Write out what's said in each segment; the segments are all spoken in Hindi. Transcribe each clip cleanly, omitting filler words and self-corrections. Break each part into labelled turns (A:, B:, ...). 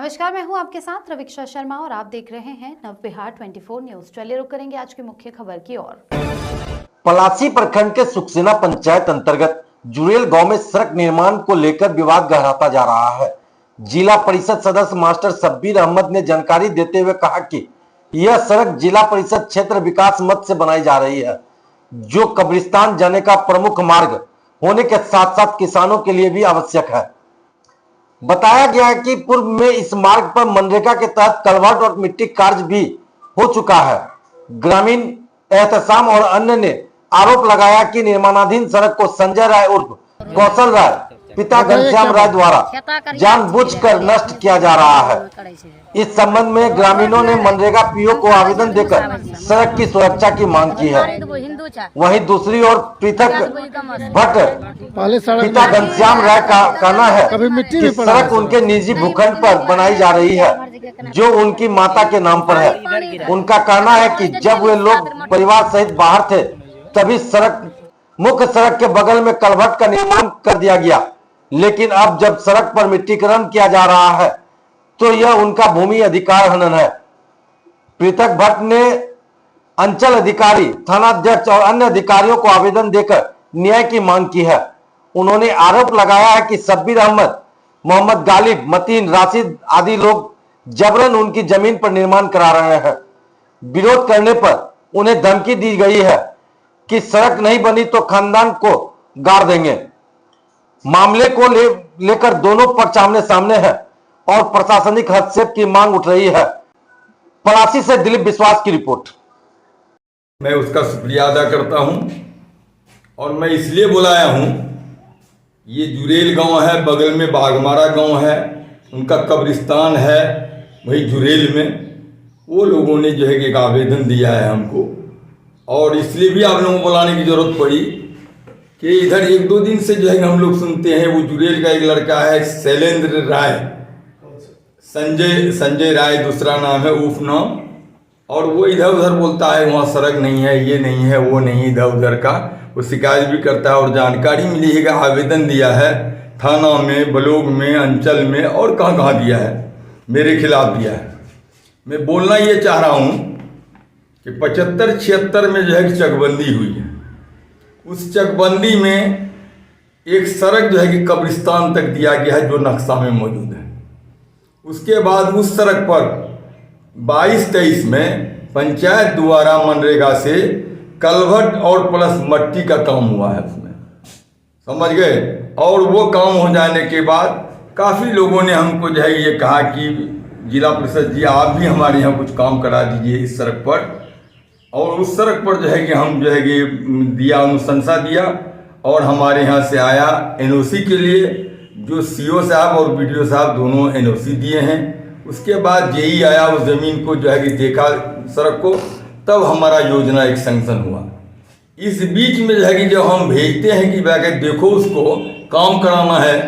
A: नमस्कार, मैं हूं आपके साथ रविक्षा शर्मा और आप देख रहे हैं नव बिहार 24 न्यूज। चलिए रुक करेंगे आज की मुख्य खबर की ओर।
B: पलासी प्रखंड के सुखसेना पंचायत अंतर्गत जुरेल गांव में सड़क निर्माण को लेकर विवाद गहराता जा रहा है। जिला परिषद सदस्य मास्टर शब्बीर अहमद ने जानकारी देते हुए कहा कि यह सड़क जिला परिषद क्षेत्र विकास मद से बनाई जा रही है, जो कब्रिस्तान जाने का प्रमुख मार्ग होने के साथ साथ किसानों के लिए भी आवश्यक है। बताया गया है कि पूर्व में इस मार्ग पर मनरेगा के तहत कलवर्ट और मिट्टी कार्य भी हो चुका है। ग्रामीण एहतसाम और अन्य ने आरोप लगाया कि निर्माणाधीन सड़क को संजय राय उर्फ कौशल राय पिता घनश्याम राय द्वारा जानबूझकर नष्ट किया जा रहा है। इस संबंध में ग्रामीणों ने मनरेगा पीओ को आवेदन देकर सड़क की सुरक्षा की मांग की है। वहीं दूसरी ओर पृथक भट्ट पिता घनश्याम राय का कहना है कि सड़क उनके निजी भूखंड पर बनाई जा रही है, जो उनकी माता के नाम पर है। उनका कहना है कि जब वे लोग परिवार सहित बाहर थे, तभी मुख्य सड़क के बगल में कलवर्ट का निर्माण कर दिया गया, लेकिन अब जब सड़क पर मिट्टीकरण किया जा रहा है तो यह उनका भूमि अधिकार हनन है। पृथक भट्ट ने अंचल अधिकारी, थानाध्यक्ष और अन्य अधिकारियों को आवेदन देकर न्याय की मांग की है। उन्होंने आरोप लगाया है कि शब्बीर अहमद, मोहम्मद गालिब, मतीन, राशिद आदि लोग जबरन उनकी जमीन पर निर्माण करा रहे हैं। विरोध करने पर उन्हें धमकी दी गई है कि सड़क नहीं बनी तो खानदान को गाड़ देंगे। मामले को लेकर दोनों पक्ष आमने सामने हैं और प्रशासनिक हस्तक्षेप की मांग उठ रही है। पलासी से दिलीप विश्वास की रिपोर्ट।
C: मैं उसका शुक्रिया अदा करता हूं और मैं इसलिए बुलाया हूं, ये जुरेल गांव है, बगल में बाघमारा गांव है, उनका कब्रिस्तान है वही जुरेल में। वो लोगों ने जो है एक आवेदन दिया है हमको, और इसलिए भी आप लोगों को बुलाने की जरूरत पड़ी कि इधर एक दो दिन से जो है हम लोग सुनते हैं वो जुरेल का एक लड़का है शैलेंद्र राय, संजय राय दूसरा नाम है, उफ नाम, और वो इधर उधर बोलता है वहाँ सड़क नहीं है, ये नहीं है, वो नहीं, इधर उधर का वो शिकायत भी करता है। और जानकारी मिली है कि आवेदन दिया है थाना में, ब्लॉक में, अंचल में और कहाँ कहाँ दिया है, मेरे खिलाफ दिया है। मैं बोलना ये चाह रहा हूँ कि 75-76 में जो है चकबंदी हुई है। उस चकबंदी में एक सड़क जो है कि कब्रिस्तान तक दिया गया है, जो नक्शा में मौजूद है। उसके बाद उस सड़क पर 22-23 में पंचायत द्वारा मनरेगा से कलवर्ट और प्लस मट्टी का काम हुआ है उसमें, समझ गए। और वो काम हो जाने के बाद काफ़ी लोगों ने हमको जो है ये कहा कि जिला परिषद जी आप भी हमारे यहाँ कुछ काम करा दीजिए इस सड़क पर। और उस सड़क पर जो है कि हम जो है कि दिया, अनुशंसा दिया, और हमारे यहाँ से आया एनओसी के लिए, जो सीओ साहब और बीडीओ साहब दोनों एनओसी दिए हैं। उसके बाद जेई आया, उस ज़मीन को जो है कि देखा सड़क को, तब हमारा योजना एक सैंक्शन हुआ। इस बीच में जो है कि जब हम भेजते हैं कि भाई देखो उसको काम कराना है,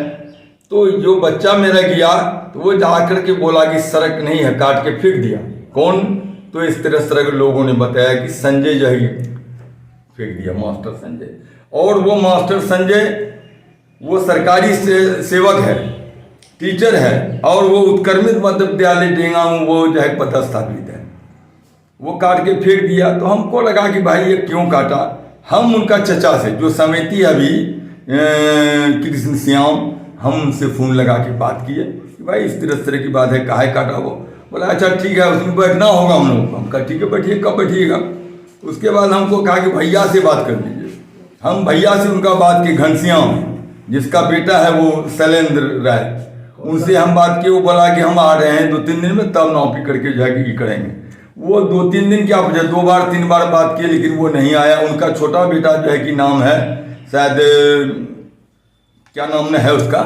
C: तो जो बच्चा मेरा गया तो वो जा करके बोला कि सड़क नहीं है, काट के फेंक दिया। कौन? तो इस तरह सड़क लोगों ने बताया कि संजय जो है फेंक दिया, मास्टर संजय। और वो मास्टर संजय वो सरकारी सेवक है, टीचर है, और वो उत्क्रमित मध्य विद्यालय डेंगा में वो जो है पदस्थापित है। वो काट के फेंक दिया। तो हमको लगा कि भाई ये क्यों काटा। हम उनका चचा से, जो समिति अभी कृष्ण श्याम, हम उनसे फ़ोन लगा के बात किए कि भाई इस तरह की बात है, काहे काटा। वो बोला अच्छा ठीक है, उसमें बैठना होगा हम लोगों को। हम कहा ठीक है बैठिए, कब बैठिएगा। उसके बाद हमको कहा कि भैया से बात कर लीजिए। हम भैया से उनका बात की, घनश्याम जिसका बेटा है वो शैलेंद्र राय, उनसे हम बात किए। वो बोला कि हम आ रहे हैं 2-3 दिन में, तब नौकरी करके जाके करेंगे। वो 2-3 दिन क्या पूछा, 2 बार 3 बार बात किए, लेकिन वो नहीं आया। उनका छोटा बेटा जो है कि नाम है शायद, क्या नाम है उसका,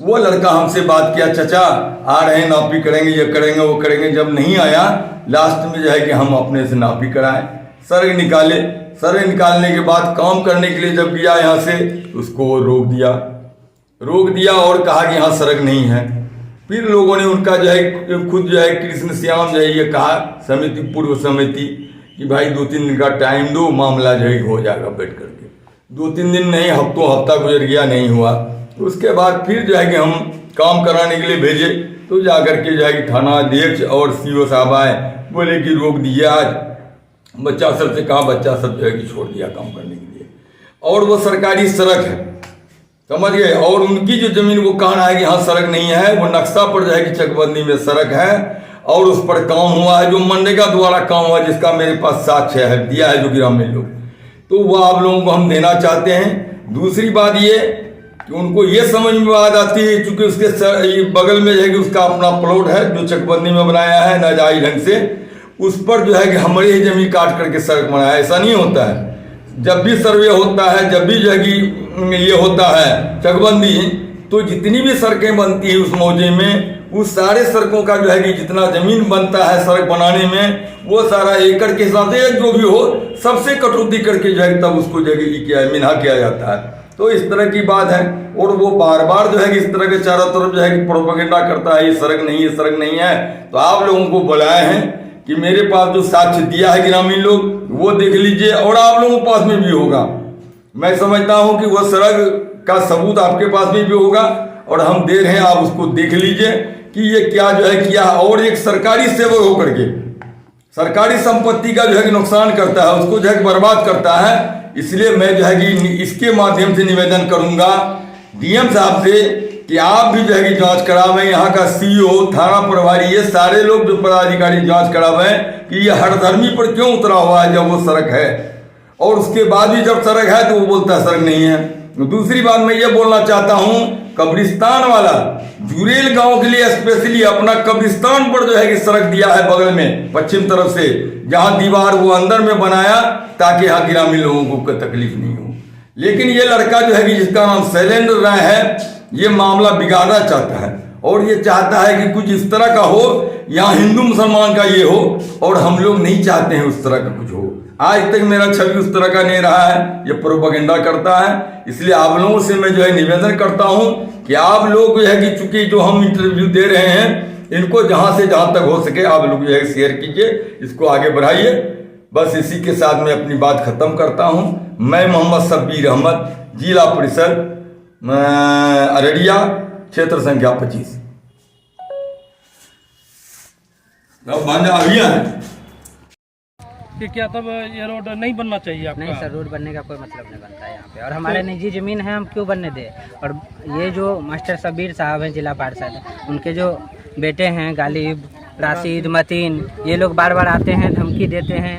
C: वो लड़का हमसे बात किया, चचा आ रहे हैं, नापी करेंगे, ये करेंगे, वो करेंगे। जब नहीं आया, लास्ट में जो है कि हम अपने से नापी कराएं, सड़क निकाले। सड़क निकालने के बाद काम करने के लिए जब गया यहाँ से, उसको रोक दिया और कहा कि यहाँ सड़क नहीं है। फिर लोगों ने उनका जो है खुद जो है कृष्ण श्याम जो है ये कहा, समिति, पूर्व समिति, कि भाई 2-3 दिन का टाइम दो, मामला जो है हो जाएगा बैठ करके। 2-3 दिन नहीं, हफ्ता गुजर गया, नहीं हुआ। तो उसके बाद फिर जो है कि हम काम कराने के लिए भेजे। तो जाकर के जो है कि थाना अध्यक्ष और सीओ साहब आए, बोले कि रोक दिए आज। बच्चा सब से कहा, बच्चा सब जो है कि छोड़ दिया काम करने के लिए। और वो सरकारी सड़क है, समझ गए। और उनकी जो जमीन वो कहना है कि हाँ सड़क नहीं है, वो नक्शा पर जो है कि चकबंदी में सड़क है और उस पर काम हुआ है, जो मनरेगा द्वारा काम हुआ, जिसका मेरे पास साक्ष्य है, दिया है जो ग्रामीण लोग, तो वो आप लोगों को हम देना चाहते हैं। दूसरी बात ये कि उनको ये समझ में बात आती है, चूंकि उसके बगल में जो है कि उसका अपना प्लॉट है जो चकबंदी में बनाया है नाजायज ढंग से, उस पर जो है कि हमारी ही जमीन काट करके सड़क बनाया है। ऐसा नहीं होता है। जब भी सर्वे होता है, जब भी जो है कि ये होता है चकबंदी, तो जितनी भी सड़कें बनती है उस मौजे में, उस सारे सड़कों का जो है कि जितना जमीन बनता है सड़क बनाने में, वो सारा एकड़ के हिसाब से जो भी हो सबसे कटौती करके जो है तब उसको जो है किया मिन्हा किया जाता है। तो इस तरह की बात है। और वो बार बार जो है कि इस तरह के चारों तरफ जो है कि प्रोपेगेंडा करता है, ये सड़क नहीं, ये सड़क नहीं है। तो आप लोगों को बुलाए हैं कि मेरे पास जो साक्ष्य दिया है ग्रामीण लोग, वो देख लीजिए, और आप लोगों के पास में भी होगा। मैं समझता हूं कि वह सड़क का सबूत आपके पास में भी होगा, और हम दे रहे हैं, आप उसको देख लीजिए कि ये क्या जो है किया। और एक सरकारी सेवक होकर के सरकारी संपत्ति का जो है कि नुकसान करता है, उसको जो है बर्बाद करता है। इसलिए मैं जो है कि इसके माध्यम से निवेदन करूंगा डीएम साहब से कि आप भी जो है कि जांच करावें, यहाँ का सीईओ, थाना प्रभारी, ये सारे लोग जो पदाधिकारी जांच करावें कि ये हरधर्मी पर क्यों उतरा हुआ है जब वो सड़क है, और उसके बाद भी जब सड़क है तो वो बोलता है सड़क नहीं है। दूसरी बात मैं ये बोलना चाहता हूँ, कब्रिस्तान वाला जुरेल गांव के लिए स्पेशली अपना कब्रिस्तान पर जो है कि सड़क दिया है बगल में पश्चिम तरफ से, जहां दीवार वो अंदर में बनाया ताकि यहाँ ग्रामीण लोगों को कोई तकलीफ नहीं हो। लेकिन ये लड़का जो है कि जिसका नाम शैलेंद्र राय है, ये मामला बिगाड़ना चाहता है, और ये चाहता है कि कुछ इस तरह का हो, यहाँ हिंदू मुसलमान का ये हो, और हम लोग नहीं चाहते हैं उस तरह का कुछ हो। आज तक मेरा छवि उस तरह का नहीं रहा है, ये प्रोपेगेंडा करता है। इसलिए आप लोगों से मैं जो है निवेदन करता हूं कि आप लोग जो है कि चूंकि जो हम इंटरव्यू दे रहे हैं, इनको जहां से जहां तक हो सके आप लोग जो है शेयर कीजिए, इसको आगे बढ़ाइए। बस इसी के साथ मैं अपनी बात खत्म करता हूं। मैं मोहम्मद शब्बीर अहमद, जिला परिषद अररिया, क्षेत्र संख्या 25।
D: कि क्या तब ये रोड नहीं बनना चाहिए आपका?
E: नहीं सर, रोड बनने का कोई मतलब नहीं बनता है यहाँ पे, और हमारे निजी ज़मीन है, हम क्यों बनने दें। और ये जो मास्टर शब्बीर साहब हैं जिला पार्षद, उनके जो बेटे हैं गालिब, राशिद, मतीन, ये लोग बार बार आते हैं, धमकी देते हैं।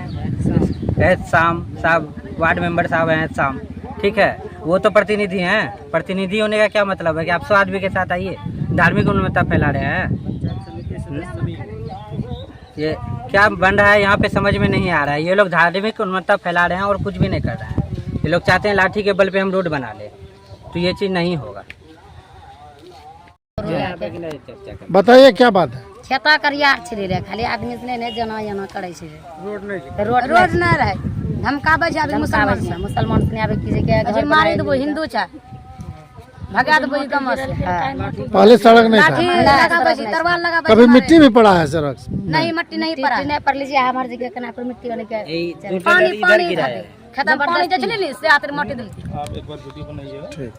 E: शाम साहब, वार्ड मेंबर साहब हैं शाम, ठीक है, वो तो प्रतिनिधि हैं। प्रतिनिधि होने का क्या मतलब है कि आप 100 आदमी के साथ आइए, धार्मिक उन्मत्ता फैला रहे हैं। ये क्या बन रहा है यहाँ पे समझ में नहीं आ रहा है। ये लोग धार्मिक उन्मत्ता फैला रहे हैं और कुछ भी नहीं कर रहे हैं। ये लोग चाहते हैं लाठी के बल पे हम रोड बना ले, तो ये चीज़ नहीं होगा।
F: बताइए क्या बात है?
G: खेता करिया छिड़ी रहे, खाली आदमी से नहीं जना जना करे छै। रोड नहीं रहे, धमकावे छै। अभी मुसलमान से आबे की के मारे देबो, हिंदू छै भगा देबो एकदम से।
F: पहले सड़क नहीं था,
G: तरवाल लगा,
F: कभी मिट्टी भी पड़ा है सड़क?
G: नहीं, मिट्टी नहीं पड़ा, नहीं पड़ लीजिए हमारे जगह कना पर मिट्टी वाले के पानी पानी खेता पानी जचले नहीं से आते माटी देलती।
D: आप एक बार वीडियो बनाइए।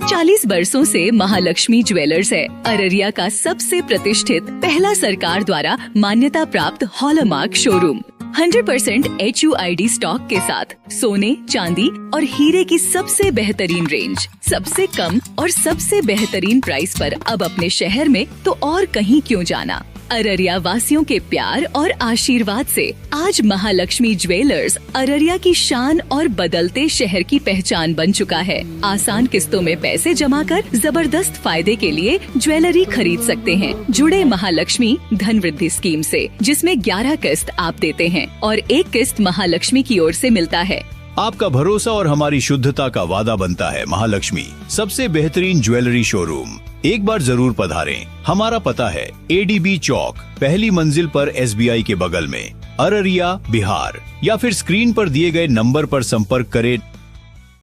H: 40 बरसों से महालक्ष्मी ज्वेलर्स है अररिया का सबसे प्रतिष्ठित, पहला सरकार द्वारा मान्यता प्राप्त हॉलमार्क शोरूम। 100% HUID स्टॉक के साथ सोने, चांदी और हीरे की सबसे बेहतरीन रेंज, सबसे कम और सबसे बेहतरीन प्राइस पर अब अपने शहर में तो और कहीं क्यों जाना। अररिया वासियों के प्यार और आशीर्वाद से आज महालक्ष्मी ज्वेलर्स अररिया की शान और बदलते शहर की पहचान बन चुका है। आसान किस्तों में पैसे जमा कर जबरदस्त फायदे के लिए ज्वेलरी खरीद सकते हैं। जुड़े महालक्ष्मी धन वृद्धि स्कीम से, जिसमें 11 किस्त आप देते हैं और 1 किस्त महालक्ष्मी की ओर से मिलता है।
I: आपका भरोसा और हमारी शुद्धता का वादा बनता है महालक्ष्मी, सबसे बेहतरीन ज्वेलरी शोरूम। एक बार जरूर पधारें। हमारा पता है ADB चौक, पहली मंजिल पर SBI के बगल में, अररिया, बिहार। या फिर स्क्रीन पर दिए गए नंबर पर संपर्क करें।